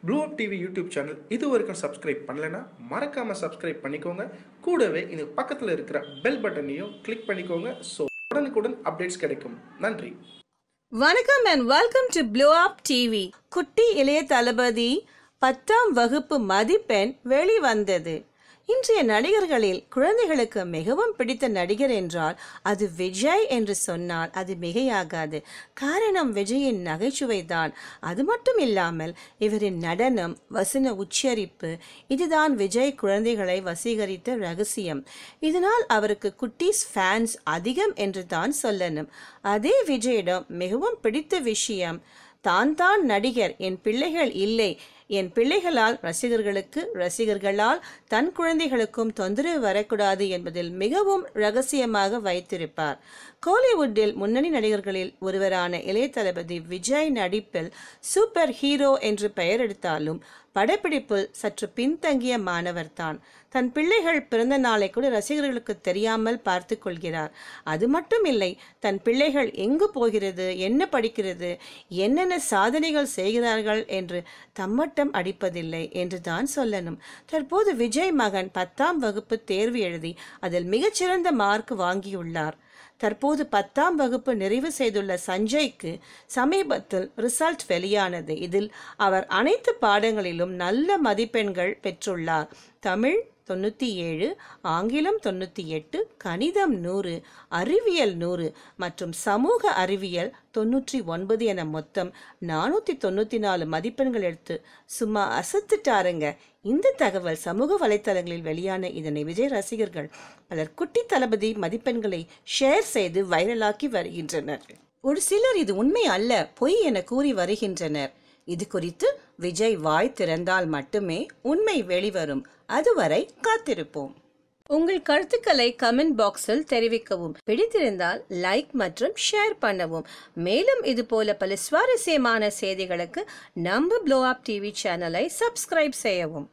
Blue அப் TV YouTube channel இது வரைக்கும் subscribe பண்ணலைன்னா மறக்காமல் சப்ஸ்கிரைப் பண்ணிக்கோங்க. கூடவே இது பக்கத்தில் இருக்கிற பெல் பட்டனையும் கிளிக் பண்ணிக்கோங்க. ஸோ உடனுக்குடன் அப்டேட்ஸ் கிடைக்கும். நன்றி. வணக்கம் and welcome to Blow Up TV. குட்டி இளைய தளபதி 10ஆம் வகுப்பு மதிப்பெண் வெளிவந்தது. இன்றைய நடிகர்களில் குழந்தைகளுக்கு மிகவும் பிடித்த நடிகர் என்றால் அது விஜய் என்று சொன்னால் அது மிகையாகாது. காரணம் விஜயின் நகைச்சுவை தான். அது மட்டும் இல்லாமல் இவரின் நடனம், வசன உச்சரிப்பு, இதுதான் விஜய் குழந்தைகளை வசீகரித்த ரகசியம். இதனால் அவருக்கு குட்டீஸ் ஃபேன்ஸ் அதிகம் என்று தான் சொல்லணும். அதே விஜயிடம் மிகவும் பிடித்த விஷயம், தான் நடிகர், என் பிள்ளைகள் இல்லை, என் பிள்ளைகளால் ரசிகர்களால் தன் குழந்தைகளுக்கும் தொந்தரவு வரக்கூடாது என்பதில் மிகவும் ரகசியமாக வைத்திருப்பார். கோலிவுட்டில் முன்னணி நடிகர்களில் ஒருவரான இளைய தளபதி விஜய் நடிப்பில் சூப்பர் ஹீரோ என்று பெயர் எடுத்தாலும் படப்பிடிப்பில் சற்று பின்தங்கிய மாணவர்தான். தன் பிள்ளைகள் பிறந்த நாளை கூட ரசிகர்களுக்கு தெரியாமல் பார்த்து கொள்கிறார். அது மட்டும் இல்லை, தன் பிள்ளைகள் எங்கு போகிறது, என்ன படிக்கிறது, என்னென்ன சாதனைகள் செய்கிறார்கள் என்று தம்மட்டம் அடிப்பதில்லை என்று தான் சொல்லணும். தற்போது விஜய் மகன் 10ஆம் வகுப்பு தேர்வு எழுதி அதில் மிகச்சிறந்த மார்க் வாங்கியுள்ளார். தற்போது 10ஆம் வகுப்பு நிறைவு செய்துள்ள சஞ்சய்க்கு சமீபத்தில் ரிசல்ட் வெளியானது. இதில் அவர் அனைத்து பாடங்களிலும் நல்ல மதிப்பெண்கள் பெற்றுள்ளார். தமிழ் 97, ஆங்கிலம் 98, கணிதம் 100, அறிவியல் 100 மற்றும் சமூக அறிவியல் 99 என மொத்தம் 494 மதிப்பெண்கள் எடுத்து சும்மா அசத்துட்டாருங்க. இந்த தகவல் சமூக வலைத்தளங்களில் வெளியான இதனை விஜய் ரசிகர்கள் பலர் குட்டி தளபதி மதிப்பெண்களை ஷேர் செய்து வைரலாக்கி வருகின்றனர். ஒரு சிலர் இது உண்மை அல்ல, பொய் என கூறி வருகின்றனர். இது குறித்து விஜய் வாய் திறந்தால் மட்டுமே உண்மை வெளிவரும். அதுவரை காத்திருப்போம். உங்கள் கருத்துக்களை கமெண்ட் பாக்ஸில் தெரிவிக்கவும். பிடித்திருந்தால் லைக் மற்றும் ஷேர் பண்ணவும். மேலும் இது போல பல சுவாரஸ்யமான செய்திகளுக்கு நம்ம ப்ளோ அப் டிவி சேனலை சப்ஸ்கிரைப் செய்யவும்.